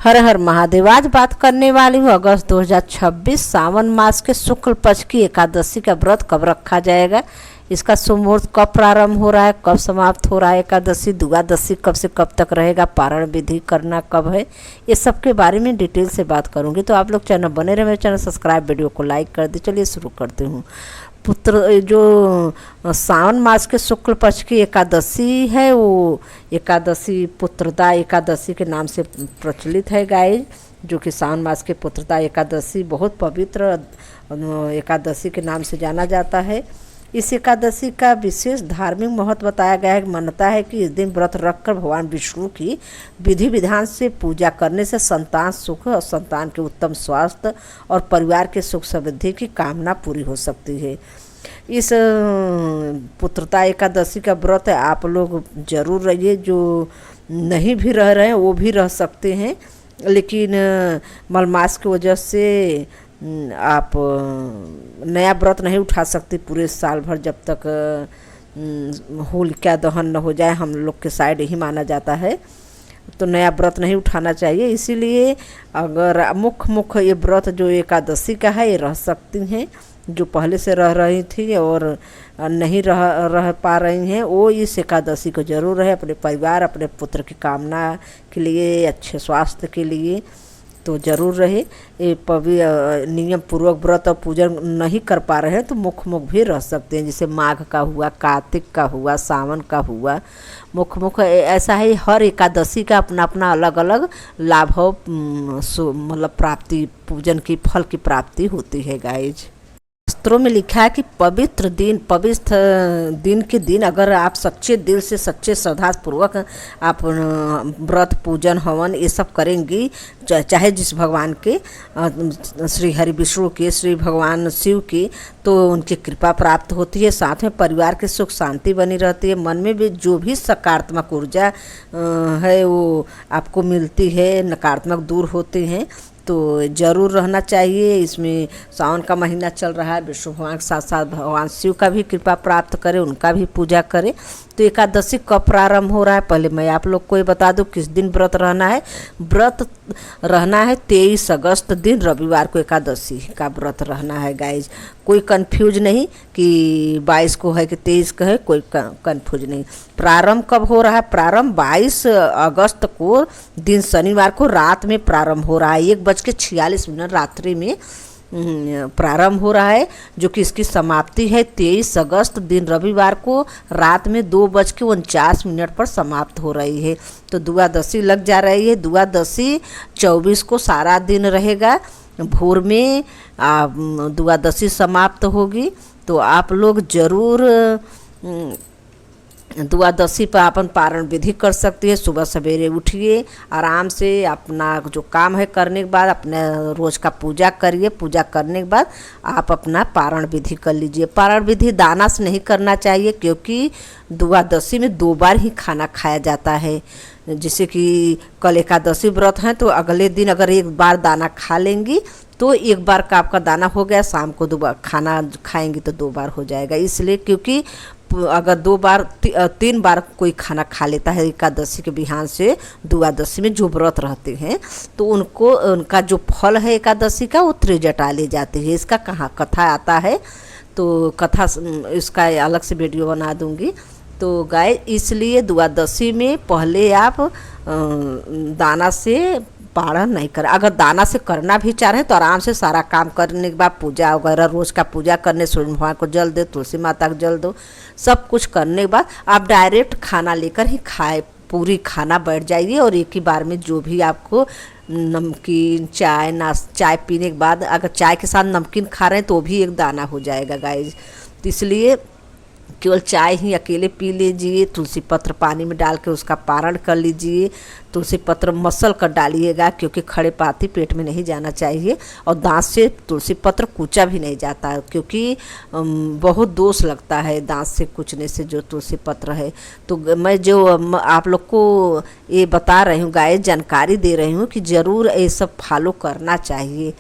हर हर महादेव। आज बात करने वाली हूँ अगस्त 2026 सावन मास के शुक्ल पक्ष की एकादशी का व्रत कब रखा जाएगा, इसका शुभ मुहूर्त कब प्रारंभ हो रहा है, कब समाप्त हो रहा है, एकादशी द्वादशी कब से कब तक रहेगा, पारण विधि करना कब है, ये सब के बारे में डिटेल से बात करूँगी। तो आप लोग चैनल बने रहे, मेरे चैनल सब्सक्राइब, वीडियो को लाइक कर दे। चलिए शुरू करती हूँ। पुत्र जो सावन मास के शुक्ल पक्ष की एकादशी है वो एकादशी पुत्रदा एकादशी के नाम से प्रचलित है गाइज, जो कि सावन मास के पुत्रदा एकादशी बहुत पवित्र एकादशी के नाम से जाना जाता है। इस एकादशी का विशेष धार्मिक महत्व बताया गया है। मान्यता है कि इस दिन व्रत रखकर भगवान विष्णु की विधि विधान से पूजा करने से संतान सुख और संतान के उत्तम स्वास्थ्य और परिवार के सुख समृद्धि की कामना पूरी हो सकती है। इस पुत्रदा एकादशी का व्रत आप लोग जरूर रहिए। जो नहीं भी रह रहे हैं वो भी रह सकते हैं, लेकिन मलमास की वजह से आप नया व्रत नहीं उठा सकते पूरे साल भर, जब तक होलिका दहन न हो जाए। हम लोग के साइड यही माना जाता है, तो नया व्रत नहीं उठाना चाहिए। इसीलिए अगर मुख्य ये व्रत जो एकादशी का है ये रह सकती हैं, जो पहले से रह रही थी और नहीं रह पा रही हैं, वो इस एकादशी को जरूर रहे अपने परिवार, अपने पुत्र की कामना के लिए, अच्छे स्वास्थ्य के लिए तो जरूर रहे। ये नियम पूर्वक व्रत और पूजन नहीं कर पा रहे हैं तो मुख्य भी रह सकते हैं, जैसे माघ का हुआ, कार्तिक का हुआ, सावन का हुआ। मुख्य ऐसा है, हर एकादशी का अपना अपना अलग अलग लाभ मतलब प्राप्ति, पूजन की फल की प्राप्ति होती है गाइज। शास्त्रों में लिखा है कि पवित्र दिन के दिन अगर आप सच्चे दिल से, सच्चे श्रद्धापूर्वक आप व्रत पूजन हवन ये सब करेंगी, चाहे जिस भगवान के, श्री हरि विष्णु के, श्री भगवान शिव के, तो उनकी कृपा प्राप्त होती है। साथ में परिवार की सुख शांति बनी रहती है। मन में भी जो भी सकारात्मक ऊर्जा है वो आपको मिलती है, नकारात्मक दूर होते हैं, तो ज़रूर रहना चाहिए। इसमें सावन का महीना चल रहा है, विष्णु भगवान के साथ साथ भगवान शिव का भी कृपा प्राप्त करें, उनका भी पूजा करें। तो एकादशी कब प्रारंभ हो रहा है, पहले मैं आप लोग को ये बता दूं किस दिन व्रत रहना है। व्रत रहना है 23 अगस्त दिन, रविवार को एकादशी का व्रत रहना है गाइज। कोई कंफ्यूज नहीं कि 22 को है कि 23 को है, कोई कंफ्यूज नहीं। प्रारंभ कब हो रहा है? प्रारंभ 22 अगस्त को दिन शनिवार को रात में प्रारंभ हो रहा है। 1:46 रात्रि में प्रारंभ हो रहा है, जो कि इसकी समाप्ति है 23 अगस्त दिन रविवार को रात में 2:49 पर समाप्त हो रही है। तो द्वादशी लग जा रही है। द्वादशी 24 को सारा दिन रहेगा, भोर में द्वादशी समाप्त होगी। तो आप लोग जरूर द्वादशी पर अपन पारण विधि कर सकती है। सुबह सवेरे उठिए, आराम से अपना जो काम है करने के बाद अपने रोज़ का पूजा करिए। पूजा करने के बाद आप अपना पारण विधि कर लीजिए। पारण विधि दाना से नहीं करना चाहिए, क्योंकि द्वादशी में 2 बार ही खाना खाया जाता है। जैसे कि कल एकादशी व्रत है तो अगले दिन अगर 1 बार दाना खा लेंगी तो 1 बार का आपका दाना हो गया, शाम को 2 बार खाना खाएंगी तो 2 बार हो जाएगा। इसलिए क्योंकि अगर 2 बार 3 बार कोई खाना खा लेता है एकादशी के बिहान से द्वादशी में जो व्रत रहते हैं, तो उनका जो फल है एकादशी का वो त्रिजटा ले जाती है। इसका कहाँ कथा आता है, तो कथा इसका अलग से वीडियो बना दूंगी। तो गाय इसलिए द्वादशी में पहले आप दाना से पारण नहीं करें। अगर दाना से करना भी चाह रहे हैं तो आराम से सारा काम करने के बाद पूजा वगैरह, रोज़ का पूजा करने, सूर्य भगवान को जल दे, तुलसी माता को जल दो, सब कुछ करने के बाद आप डायरेक्ट खाना लेकर ही खाए, पूरी खाना बैठ जाइए। और एक ही बार में जो भी आपको नमकीन, चाय पीने के बाद अगर चाय के साथ नमकीन खा रहे हैं तो भी 1 दाना हो जाएगा गाइज। तो इसलिए केवल चाय ही अकेले पी लीजिए। तुलसी पत्र पानी में डाल के उसका पारण कर लीजिए। तुलसी पत्र मसल कर डालिएगा, क्योंकि खड़े पाती पेट में नहीं जाना चाहिए। और दांत से तुलसी पत्र कूचा भी नहीं जाता है, क्योंकि बहुत दोष लगता है दांत से कूचने से जो तुलसी पत्र है। तो मैं जो आप लोग को ये बता रही हूँ गाइस, जानकारी दे रही हूँ कि ज़रूर ये सब फॉलो करना चाहिए।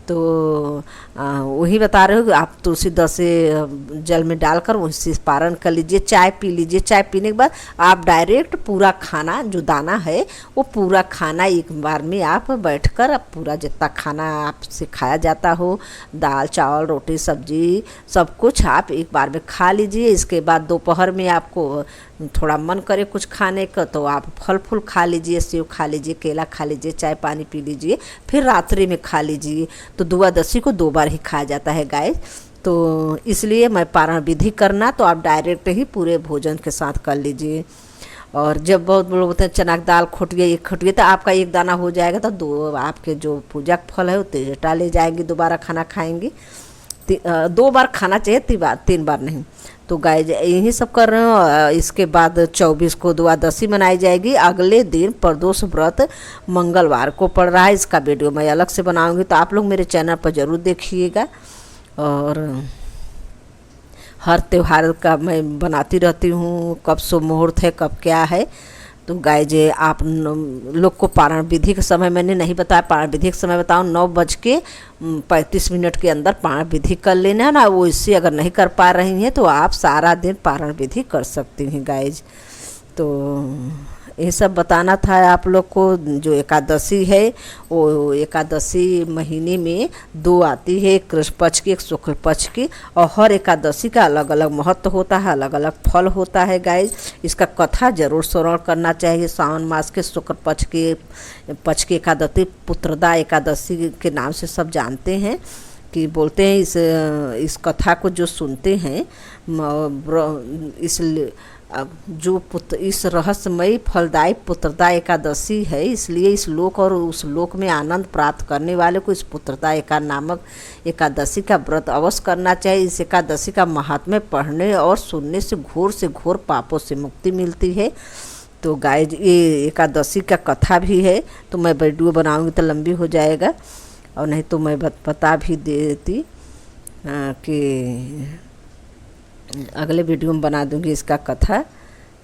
तो वही बता रहे हो कि आप तुलसी 10 जल में डालकर उसी पारण कर लीजिए, चाय पी लीजिए। चाय पीने के बाद आप डायरेक्ट पूरा खाना जो दाना है वो पूरा खाना एक बार में आप बैठकर पूरा जितना खाना आपसे खाया जाता हो, दाल चावल रोटी सब्जी सब कुछ आप एक बार में खा लीजिए। इसके बाद दोपहर में आपको थोड़ा मन करे कुछ खाने का तो आप फल फूल खा लीजिए, सेव खा लीजिए, केला खा लीजिए, चाय पानी पी लीजिए, फिर रात्रि में खा लीजिए। तो द्वादशी को 2 बार ही खाया जाता है गाइस। तो इसलिए मैं पारण विधि करना तो आप डायरेक्ट ही पूरे भोजन के साथ कर लीजिए। और जब बहुत लोग बोलते हैं चना की दाल खुट गई तो आपका एक दाना हो जाएगा तो 2 आपके जो पूजा का फल है वो तेजटा ले जाएंगे, दोबारा खाना खाएंगे। 2 बार खाना चाहिए, 3 बार नहीं। तो गाइस यही सब कर रहे हो। इसके बाद 24 को द्वादशी मनाई जाएगी। अगले दिन प्रदोष व्रत मंगलवार को पड़ रहा है। इसका वीडियो मैं अलग से बनाऊंगी तो आप लोग मेरे चैनल पर ज़रूर देखिएगा। और हर त्यौहार का मैं बनाती रहती हूँ, कब शुभ मुहूर्त है कब क्या है। तो गाइस आप लोग को पारण विधि का समय मैंने नहीं बताया, पारण विधि का समय बताऊँ 9:35 के अंदर पारण विधि कर लेना है ना। वो इससे अगर नहीं कर पा रही हैं तो आप सारा दिन पारण विधि कर सकती हैं गाइस। तो ये सब बताना था आप लोग को। जो एकादशी है वो एकादशी महीने में 2 आती है, एक कृष्ण पक्ष की एक शुक्ल पक्ष की, और हर एकादशी का अलग अलग महत्व होता है, अलग अलग फल होता है गाइस। इसका कथा जरूर श्रवण करना चाहिए। सावन मास के शुक्ल पक्ष की एकादशी पुत्रदा एकादशी के नाम से सब जानते हैं कि बोलते हैं। इस कथा को जो सुनते हैं इस रहस्यमयी फलदायी पुत्रदा एकादशी है, इसलिए इस लोक और उस लोक में आनंद प्राप्त करने वाले को इस पुत्रदा नामक एकादशी का व्रत अवश्य करना चाहिए। इस एकादशी का महात्म्य पढ़ने और सुनने से घोर पापों से मुक्ति मिलती है। तो गाइस ये एकादशी का कथा भी है, तो मैं वीडियो बनाऊंगी तो लंबी हो जाएगा, और नहीं तो मैं बता भी देती कि अगले वीडियो में बना दूंगी इसका कथा।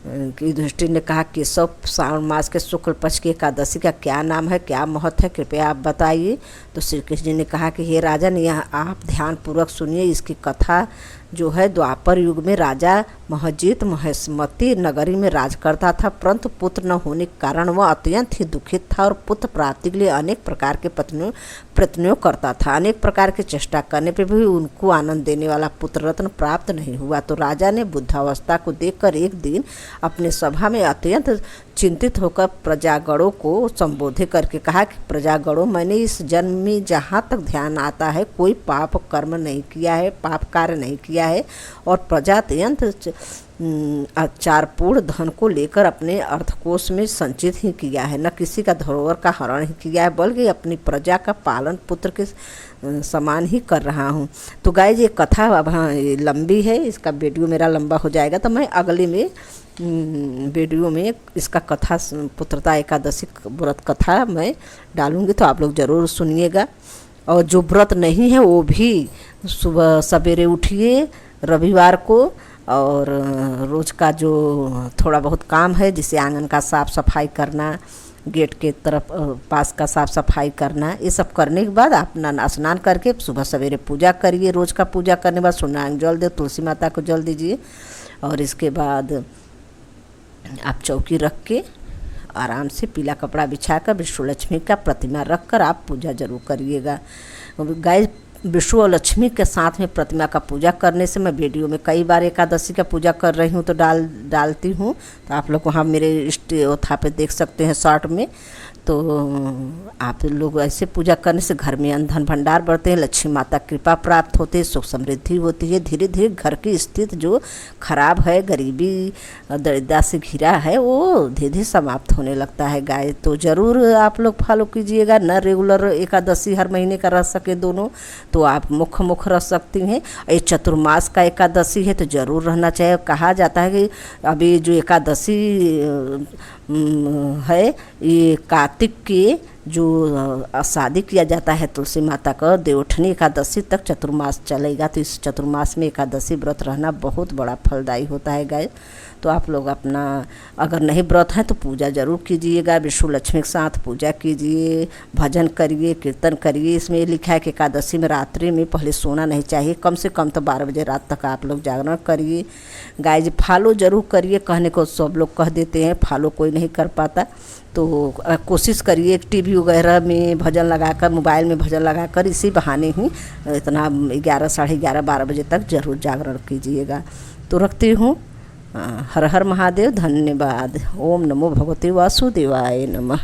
कि युधिष्ठिर ने कहा कि श्रावण मास के शुक्ल पक्ष की एकादशी का क्या नाम है, क्या महत्व है, कृपया आप बताइए। तो श्री कृष्ण जी ने कहा कि हे राजन, यह आप ध्यानपूर्वक सुनिए। इसकी कथा जो है द्वापर युग में राजा महजीत महेशमती नगरी में राज करता था, परंतु पुत्र न होने के कारण वह अत्यंत ही दुखित था और पुत्र प्राप्ति के लिए अनेक प्रकार के प्रयत्नों करता था। अनेक प्रकार की चेष्टा करने पर भी उनको आनंद देने वाला पुत्र रत्न प्राप्त नहीं हुआ। तो राजा ने बुद्धावस्था को देखकर एक दिन अपने सभा में अत्यंत चिंतित होकर प्रजागणों को संबोधित करके कहा कि प्रजागणों, मैंने इस जन्म में जहाँ तक ध्यान आता है कोई पाप कर्म नहीं किया है, पाप कार्य नहीं किया है, और प्रजा अत्यंत आचारपूर्ण धन को लेकर अपने अर्थकोष में संचित ही किया है, न किसी का धरोहर का हरण ही किया है, बल्कि अपनी प्रजा का पालन पुत्र के समान ही कर रहा हूँ। तो गाइस ये कथा अब लंबी है, इसका वीडियो मेरा लंबा हो जाएगा, तो मैं अगले में वीडियो में इसका कथा पुत्रदा एकादशी व्रत कथा मैं डालूँगी, तो आप लोग ज़रूर सुनिएगा। और जो व्रत नहीं है वो भी सुबह सवेरे उठिए रविवार को, और रोज़ का जो थोड़ा बहुत काम है, जैसे आंगन का साफ़ सफाई करना, गेट के तरफ पास का साफ़ सफाई करना, ये सब करने के बाद आप स्नान करके सुबह सवेरे पूजा करिए। रोज़ का पूजा करने के बाद सूर्यार्घ्य जल दे, तुलसी माता को जल दीजिए, और इसके बाद आप चौकी रख के आराम से पीला कपड़ा बिछाकर विष्णु लक्ष्मी का प्रतिमा रख कर आप पूजा जरूर करिएगा। गाइस विष्णु और लक्ष्मी के साथ में प्रतिमा का पूजा करने से मैं वीडियो में कई बार एकादशी का पूजा कर रही हूँ तो डालती हूँ, तो आप लोग वहाँ मेरे ओथा पे देख सकते हैं शॉर्ट में। तो आप लोग ऐसे पूजा करने से घर में अन्न धन भंडार बढ़ते हैं, लक्ष्मी माता कृपा प्राप्त होती है, सुख समृद्धि होती है। धीरे धीरे घर की स्थिति जो खराब है, गरीबी दरिद्रता से घिरा है, वो धीरे धीरे समाप्त होने लगता है। गाय तो ज़रूर आप लोग फॉलो कीजिएगा। न रेगुलर एकादशी हर महीने का रह सके दोनों, तो आप मुख्य रह सकती हैं। ये चतुर्मास का एकादशी है तो ज़रूर रहना चाहिए। कहा जाता है कि अभी जो एकादशी है ये कार्तिक के जो शादी किया जाता है तुलसी माता का, देवउठनी एकादशी तक चतुर्मास चलेगा। तो इस चतुर्मास में एकादशी व्रत रहना बहुत बड़ा फलदायी होता है गाय। तो आप लोग अपना अगर नहीं व्रत है तो पूजा जरूर कीजिएगा, विष्णु लक्ष्मी के साथ पूजा कीजिए, भजन करिए, कीर्तन करिए। इसमें ये लिखा है कि एकादशी में रात्रि में पहले सोना नहीं चाहिए, कम से कम तो 12 बजे रात तक आप लोग जागरण करिए। गाय जी फॉलो जरूर करिए, कहने को सब लोग कह देते हैं, फॉलो कोई नहीं कर पाता। तो कोशिश करिए टीवी वगैरह में भजन लगाकर, मोबाइल में भजन लगाकर इसी बहाने ही इतना 11, साढ़े 11, 12 बजे तक जरूर जागरण कीजिएगा। तो रखती हूँ। हर हर महादेव, धन्यवाद। ओम नमो भगवते वासुदेवाय नमः।